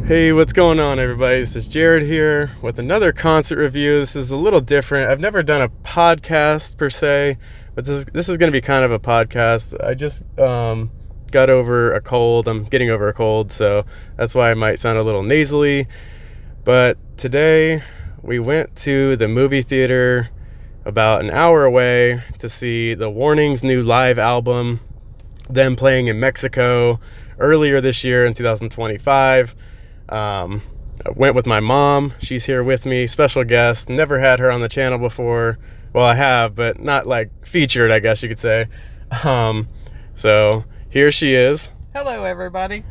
Hey, what's going on, everybody? This is Jared here with another concert review. This is a little different. I've never done a podcast per se, but this is going to be kind of a podcast. I just got over a cold. I'm getting over a cold, so that's why I might sound a little nasally. But today we went to the movie theater about an hour away to see The Warning's new live album, them playing in Mexico earlier this year in 2025. I went with my mom. She's here with me, special guest. Never had her on the channel before. Well, I have, but not like featured, I guess you could say. So here she is. Hello, everybody.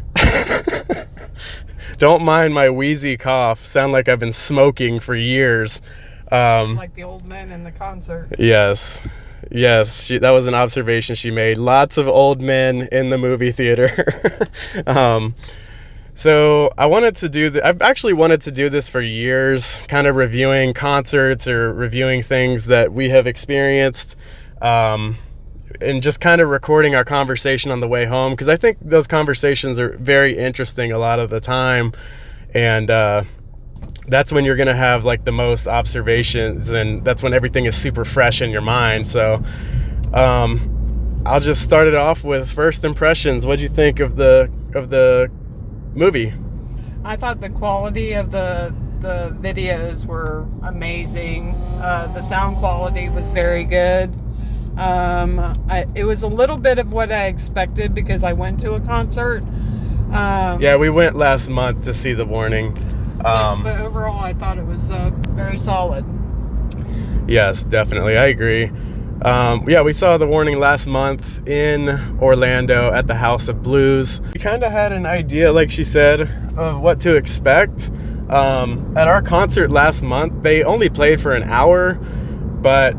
Don't mind my wheezy cough. Sound like I've been smoking for years. Like the old men in the concert. Yes, that was an observation she made. Lots of old men in the movie theater. So I wanted to do I've actually wanted to do this for years, kind of reviewing concerts or reviewing things that we have experienced, and just kind of recording our conversation on the way home, because I think those conversations are very interesting a lot of the time, and that's when you're going to have like the most observations, and that's when everything is super fresh in your mind. So I'll just start it off with first impressions. What'd you think of the movie? I thought the quality of the videos were amazing. The sound quality was very good. It was a little bit of what I expected because I went to a concert. Yeah, we went last month to see The Warning. But overall, I thought it was very solid. Yes, definitely. I agree. Yeah, we saw The Warning last month in Orlando at the House of Blues. We kind of had an idea, like she said, of what to expect. At our concert last month, they only played for an hour, but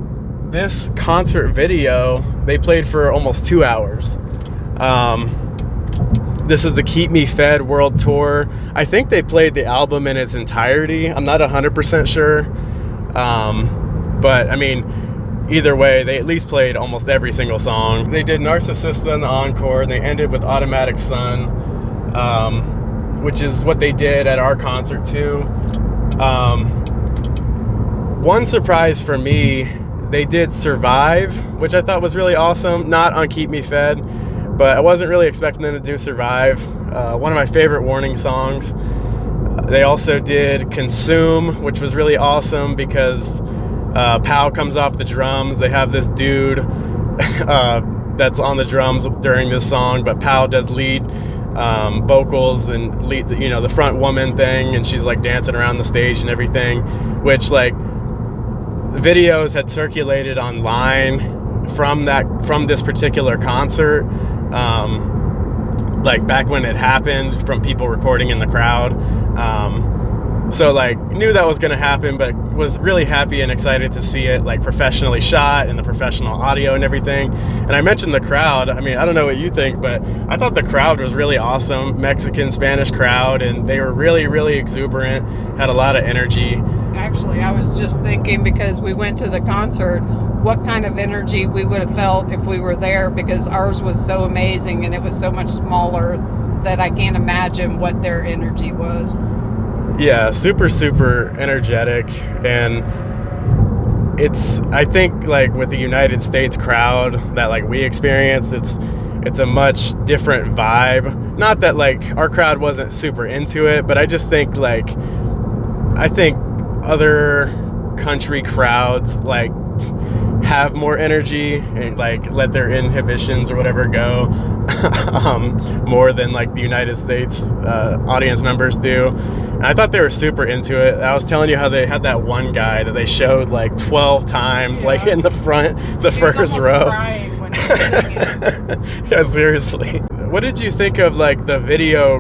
this concert video, they played for almost 2 hours. This is the Keep Me Fed World Tour. I think they played the album in its entirety. I'm not 100% sure. But I mean, either way, they at least played almost every single song. They did Narcissista in the encore, and they ended with Automatic Sun, which is what they did at our concert too. One surprise for me, they did Survive, which I thought was really awesome. Not on Keep Me Fed, but I wasn't really expecting them to do Survive. One of my favorite Warning songs. They also did Consume, which was really awesome because Pow comes off the drums. They have this dude that's on the drums during this song, but Pow does lead vocals and lead the front woman thing, and she's like dancing around the stage and everything, which like videos had circulated online from this particular concert, like back when it happened, from people recording in the crowd. So like knew that was going to happen, but was really happy and excited to see it like professionally shot and the professional audio and everything. And I mentioned the crowd. I mean, I don't know what you think, but I thought the crowd was really awesome. Mexican, Spanish crowd, and they were really, really exuberant, had a lot of energy. Actually, I was just thinking, because we went to the concert, what kind of energy we would have felt if we were there, because ours was so amazing and it was so much smaller that I can't imagine what their energy was. Yeah, super, super energetic. And I think like with the United States crowd that like we experienced, it's a much different vibe. Not that like our crowd wasn't super into it, but I just think I think other country crowds like have more energy and like let their inhibitions or whatever go more than like the United States audience members do. And I thought they were super into it. I was telling you how they had that one guy that they showed like 12 times, yeah, like in the front, the first row. Crying when he was singing. Yeah, seriously. What did you think of like the video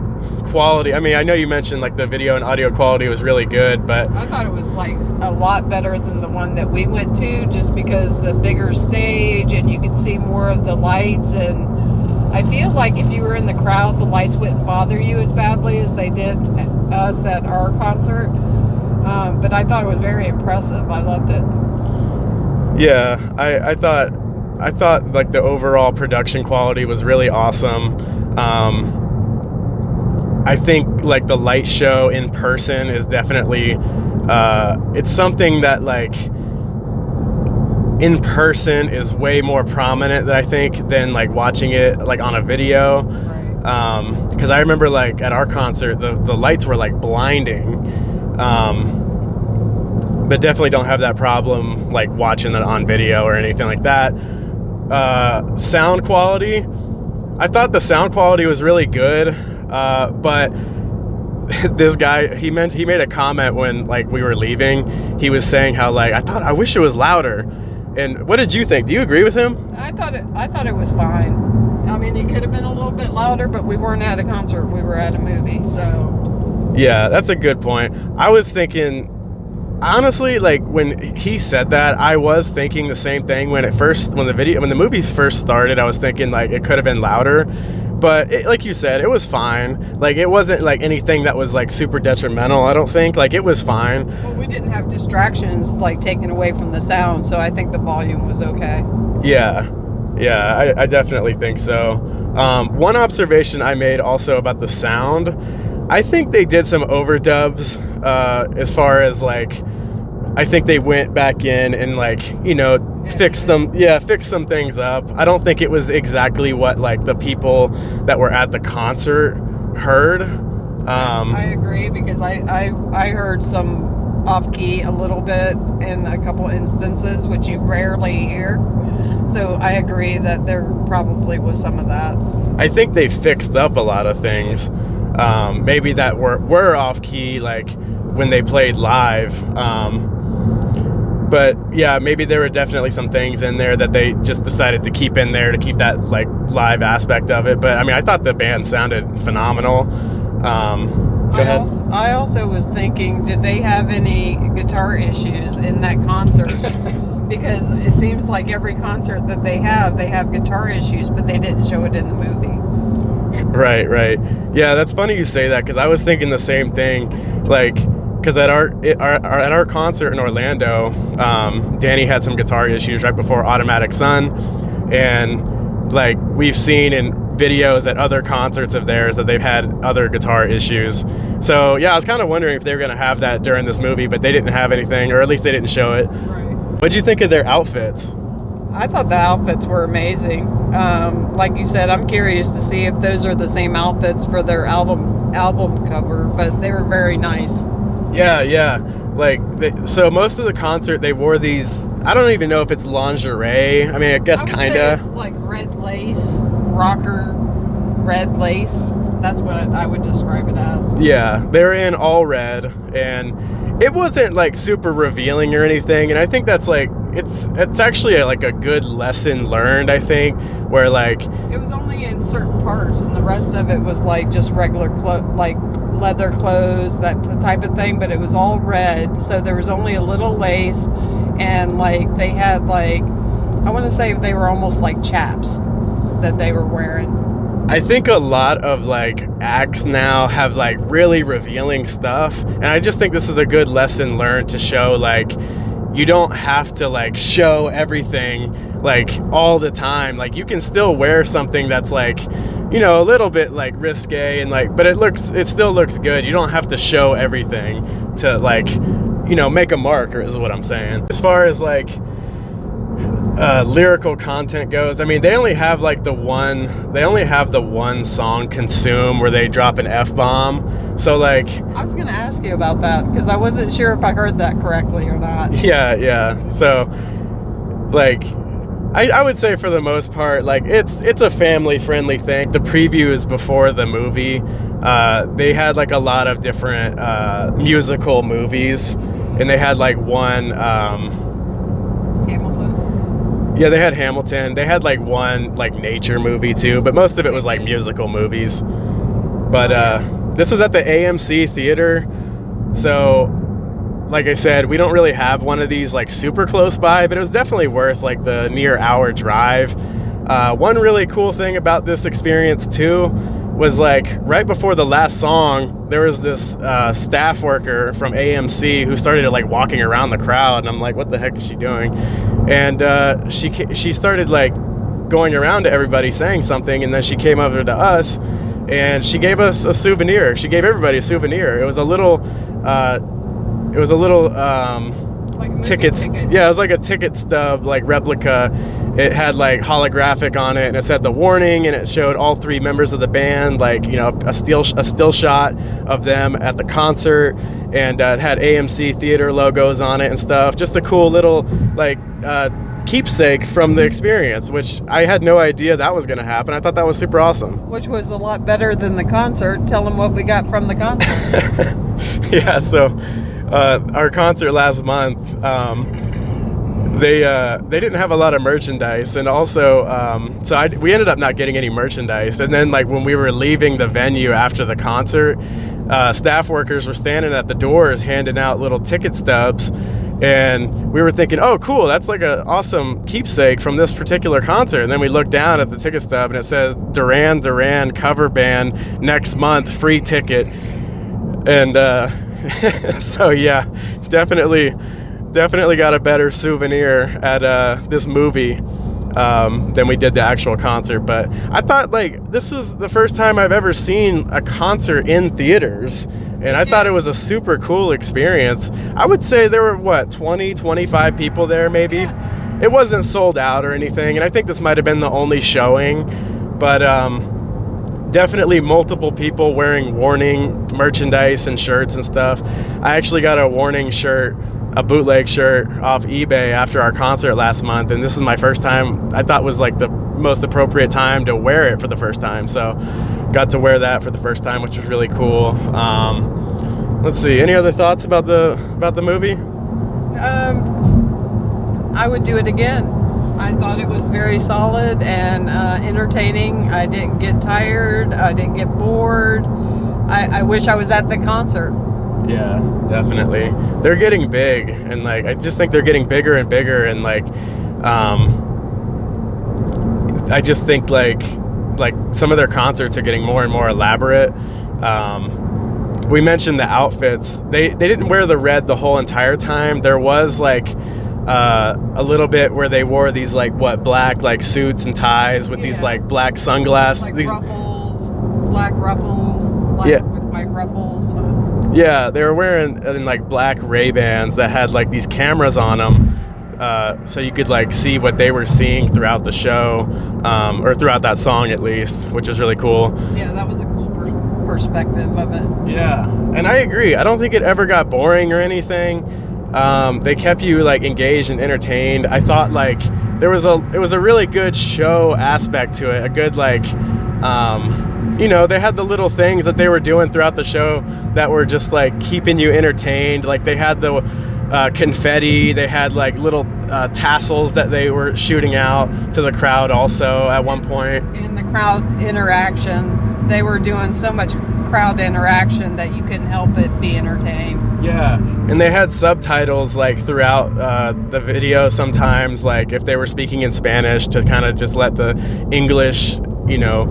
quality? I mean, I know you mentioned like the video and audio quality was really good, but I thought it was like a lot better than the one that we went to, just because the bigger stage and you could see more of the lights. And I feel like if you were in the crowd, the lights wouldn't bother you as badly as they did us at our concert. But I thought it was very impressive. I loved it. Yeah, I thought like the overall production quality was really awesome. I think like the light show in person is definitely it's something that like in person is way more prominent I think than like watching it like on a video. Right. Because I remember like at our concert the lights were like blinding, but definitely don't have that problem like watching it on video or anything like that. Sound quality, I thought the sound quality was really good, but this guy he made a comment when like we were leaving. He was saying how like I wish it was louder. And what did you think? Do you agree with him? I thought it was fine. I mean, it could have been a little bit louder, but we weren't at a concert. We were at a movie, so. Yeah, that's a good point. I was thinking, honestly, like when he said that, I was thinking the same thing when the movie first started. I was thinking like it could have been louder, but like you said, it was fine. Like it wasn't like anything that was like super detrimental. I don't think like it was fine. Well, we didn't have distractions like taken away from the sound, so I think the volume was okay. Yeah, I definitely think so. One observation I made also about the sound, I think they did some overdubs as far as like, I think they went back in and like, fixed some things up. I don't think it was exactly what like the people that were at the concert heard. I agree, because I heard some off key a little bit in a couple instances, which you rarely hear. So I agree that there probably was some of that. I think they fixed up a lot of things, maybe that were off key, like when they played live. But yeah, maybe there were definitely some things in there that they just decided to keep in there to keep that like live aspect of it. But I mean, I thought the band sounded phenomenal. Go ahead. I also was thinking, did they have any guitar issues in that concert? Because it seems like every concert that they have guitar issues, but they didn't show it in the movie. Right. Yeah, that's funny you say that, because I was thinking the same thing. Like, because at our concert in Orlando, Danny had some guitar issues right before Automatic Sun, and like we've seen in videos at other concerts of theirs that they've had other guitar issues. So yeah, I was kind of wondering if they were going to have that during this movie, but they didn't have anything, or at least they didn't show it. Right. What'd you think of their outfits? I thought the outfits were amazing. Like you said, I'm curious to see if those are the same outfits for their album cover, but they were very nice. Yeah. Like, so most of the concert they wore these, I don't even know if it's lingerie. I mean, I guess kind of. It's like red lace, rocker red lace. That's what I would describe it as. Yeah, they're in all red, and it wasn't like super revealing or anything. And I think that's like, it's actually like a good lesson learned, I think, where like. It was only in certain parts, and the rest of it was like just regular like leather clothes, that type of thing, but it was all red, so there was only a little lace, and like they had like, I want to say they were almost like chaps that they were wearing. I think a lot of like acts now have like really revealing stuff, and I just think this is a good lesson learned to show like you don't have to like show everything like all the time. Like you can still wear something that's like, a little bit like risque and like, but it still looks good. You don't have to show everything to like, make a mark, or is what I'm saying. As far as like lyrical content goes, I mean, they only have the one song, Consume, where they drop an F-bomb. So like, I was gonna ask you about that because I wasn't sure if I heard that correctly or not. Yeah. So like, I would say for the most part, like it's a family friendly thing. The previews before the movie, they had like a lot of different musical movies, and they had like one Hamilton. Yeah, they had Hamilton. They had like one like nature movie too, but most of it was like musical movies. But this was at the AMC theater, so like I said, we don't really have one of these like super close by, but it was definitely worth like the near hour drive. One really cool thing about this experience too was like right before the last song, there was this staff worker from AMC who started like walking around the crowd, and I'm like, what the heck is she doing? And she started like going around to everybody saying something, and then she came over to us, and she gave us a souvenir. She gave everybody a souvenir. It was a little Like a movie tickets. ticket. Yeah, it was like a ticket stub, like replica. It had like holographic on it, and it said the warning, and it showed all three members of the band, like, you know, a still shot of them at the concert, and it had AMC theater logos on it and stuff. Just a cool little like keepsake from the experience, which I had no idea that was going to happen. I thought that was super awesome. Which was a lot better than the concert. Tell them what we got from the concert. Yeah, so our concert last month, they didn't have a lot of merchandise, and also we ended up not getting any merchandise. And then, like, when we were leaving the venue after the concert, staff workers were standing at the doors handing out little ticket stubs, and we were thinking, oh cool, that's like an awesome keepsake from this particular concert. And then we looked down at the ticket stub, and it says Duran Duran cover band next month, free ticket. And so yeah, definitely got a better souvenir at this movie than we did the actual concert. But I thought, like, this was the first time I've ever seen a concert in theaters, and I thought it was a super cool experience. I would say there were 25 people there maybe. Yeah. It wasn't sold out or anything, and I think this might have been the only showing, but definitely multiple people wearing Warning merchandise and shirts and stuff. I actually got a Warning shirt, a bootleg shirt, off eBay after our concert last month, and this is my first time. I thought was like the most appropriate time to wear it for the first time, so got to wear that for the first time, which was really cool. Let's see, any other thoughts about the movie? I would do it again. I thought it was very solid and entertaining. I didn't get tired. I didn't get bored. I wish I was at the concert. Yeah, definitely. They're getting big, and like, I just think they're getting bigger and bigger, and like, I just think like some of their concerts are getting more and more elaborate. We mentioned the outfits. They didn't wear the red the whole entire time. There was like a little bit where they wore these like black like suits and ties with these like black sunglasses, like these ruffles, black ruffles, with white ruffles. Yeah, they were wearing like black Ray-Bans that had like these cameras on them, so you could like see what they were seeing throughout the show, or throughout that song at least, which was really cool. Yeah, that was a cool perspective of it. Yeah, and I agree. I don't think it ever got boring or anything. They kept you like engaged and entertained. I thought like it was a really good show aspect to it. A good like, you know, they had the little things that they were doing throughout the show that were just like keeping you entertained. Like they had the confetti, they had like little tassels that they were shooting out to the crowd also at one point. In the crowd interaction, they were doing so much crowd interaction that you couldn't help but be entertained. Yeah, and they had subtitles like throughout the video sometimes, like if they were speaking in Spanish, to kind of just let the English, you know,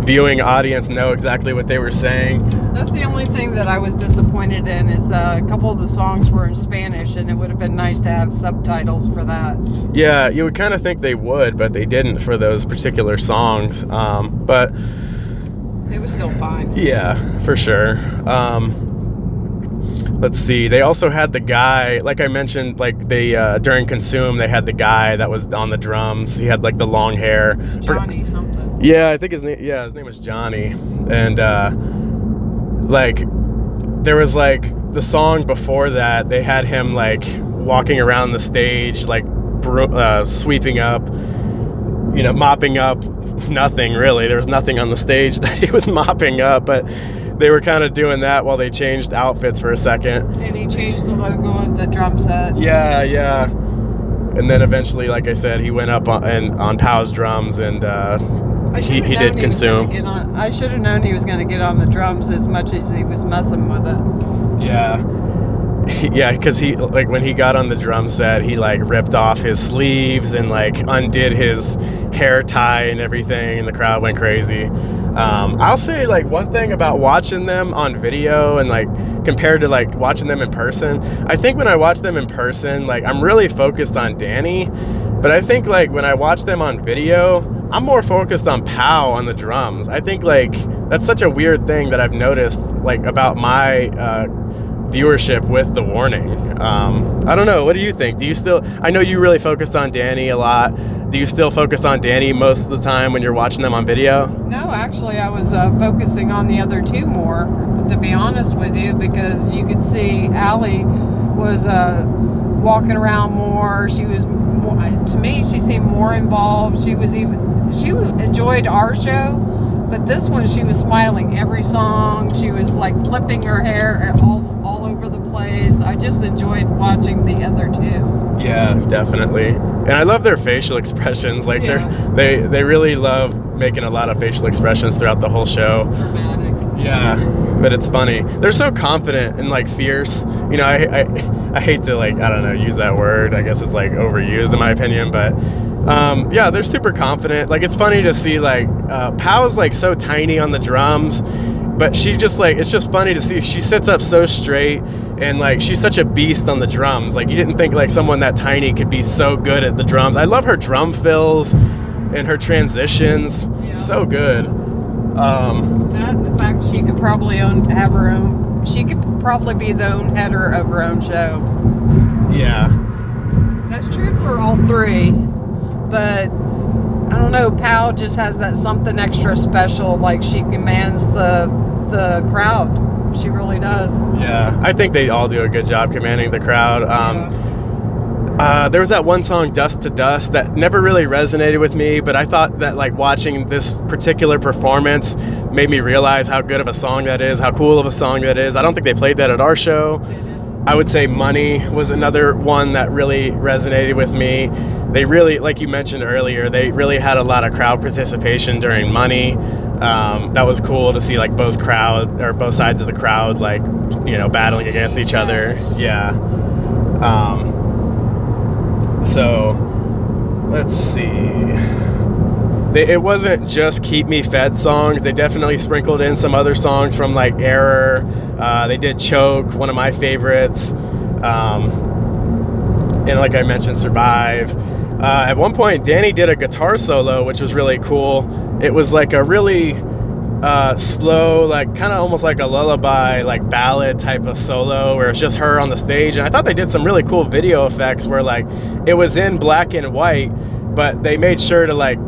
viewing audience know exactly what they were saying. That's the only thing that I was disappointed in, is a couple of the songs were in Spanish, and it would have been nice to have subtitles for that. Yeah, you would kind of think they would, but they didn't for those particular songs. But it was still fine. Yeah, for sure. Let's see. They also had the guy, like I mentioned, like they during Consume, they had the guy that was on the drums. He had like the long hair. Johnny something. Yeah, I think his name was Johnny. And like there was like the song before that, they had him like walking around the stage, like sweeping up, you know, mopping up nothing really. There was nothing on the stage that he was mopping up, but they were kind of doing that while they changed outfits for a second. And he changed the logo of the drum set. Yeah. And then eventually, like I said, he went up on Pow's drums, and he did Consume. I should have known he was going to get on the drums as much as he was messing with it. Yeah. Yeah, because he, like, when he got on the drum set, he like ripped off his sleeves and like undid his hair tie and everything, and the crowd went crazy. I'll say like one thing about watching them on video and like compared to like watching them in person, I think when I watch them in person, like I'm really focused on Danny, but I think like when I watch them on video, I'm more focused on Pow on the drums. I think like that's such a weird thing that I've noticed, like, about my viewership with The Warning. I don't know. What do you think? Do you still? I know you really focused on Danny a lot. Do you still focus on Danny most of the time when you're watching them on video? No, actually, I was focusing on the other two more, to be honest with you, because you could see Allie was walking around more. She was, to me, she seemed more involved. She enjoyed our show, but this one she was smiling every song. She was like flipping her hair all over the place. I just enjoyed watching the other two. Yeah, definitely. And I love their facial expressions. Like Yeah. they really love making a lot of facial expressions throughout the whole show. Dramatic. Yeah, but it's funny. They're so confident and like fierce. You know, I hate to, like, I don't know, use that word. I guess it's like overused in my opinion, but yeah, they're super confident. Like, it's funny to see, like, Pow's like so tiny on the drums, but she just, like, it's just funny to see. She sits up so straight, and like she's such a beast on the drums. Like, you didn't think like someone that tiny could be so good at the drums. I love her drum fills and her transitions. Yeah. So good. That and the fact she could probably have her own. She could probably be the own header of her own show. Yeah. That's true for all three, but I don't know. Pow just has that something extra special. Like, she commands the crowd. She really does. Yeah, I think they all do a good job commanding the crowd. There was that one song, Dust to Dust, that never really resonated with me, but I thought that, like, watching this particular performance made me realize how good of a song that is, how cool of a song that is. I don't think they played that at our show. I would say Money was another one that really resonated with me. They really, like you mentioned earlier, they really had a lot of crowd participation during Money. That was cool to see, like, both sides of the crowd, like, you know, battling against each other. Yeah. So let's see. It wasn't just Keep Me Fed songs. They definitely sprinkled in some other songs from, like, Error. They did Choke, one of my favorites. And like I mentioned, Survive. At one point, Danny did a guitar solo, which was really cool. It was like a really slow, like, kind of almost like a lullaby, like, ballad type of solo, where it's just her on the stage. And I thought they did some really cool video effects where, like, it was in black and white, but they made sure to, like,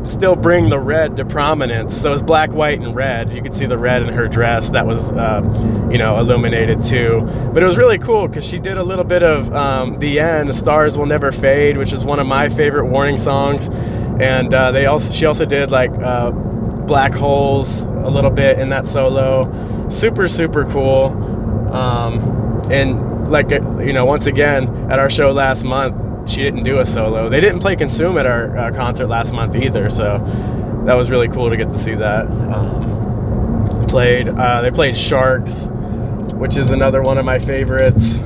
still bring the red to prominence. So it's black, white, and red. You could see the red in her dress that was you know, illuminated too. But it was really cool because she did a little bit of The End, Stars Will Never Fade, which is one of my favorite Warning songs. And she also did, like, Black Holes a little bit in that solo. Super, super cool. And, like, you know, once again, at our show last month, she didn't do a solo. They didn't play Consume at our concert last month either, so that was really cool to get to see that. They played Sharks, which is another one of my favorites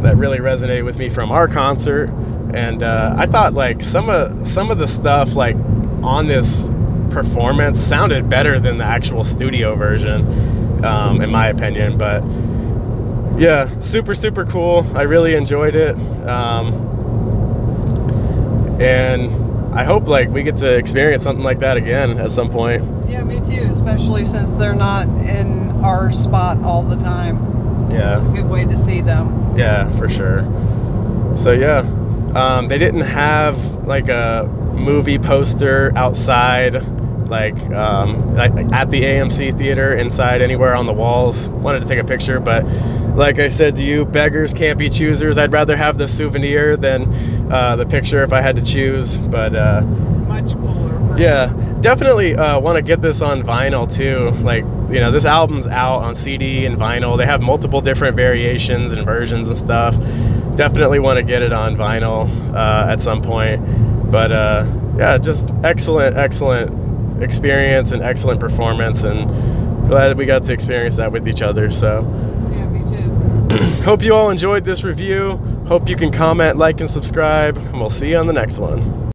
that really resonated with me from our concert. And I thought, like, some of the stuff, like, on this performance sounded better than the actual studio version, in my opinion. But yeah, super, super cool. I really enjoyed it. And I hope, like, we get to experience something like that again at some point. Yeah, me too, especially since they're not in our spot all the time. Yeah. This is a good way to see them. Yeah, for sure. So yeah, they didn't have, like, a movie poster outside, like at the AMC theater, inside, anywhere on the walls. Wanted to take a picture, but like I said to you, beggars can't be choosers. I'd rather have the souvenir than the picture if I had to choose. But Much cooler. yeah, definitely want to get this on vinyl too. Like, you know, this album's out on CD and vinyl. They have multiple different variations and versions and stuff. Definitely want to get it on vinyl at some point. But yeah, just excellent experience and excellent performance, and glad that we got to experience that with each other. So Yeah, me too. hope you all enjoyed this review. Hope you can comment, like, and subscribe, and we'll see you on the next one.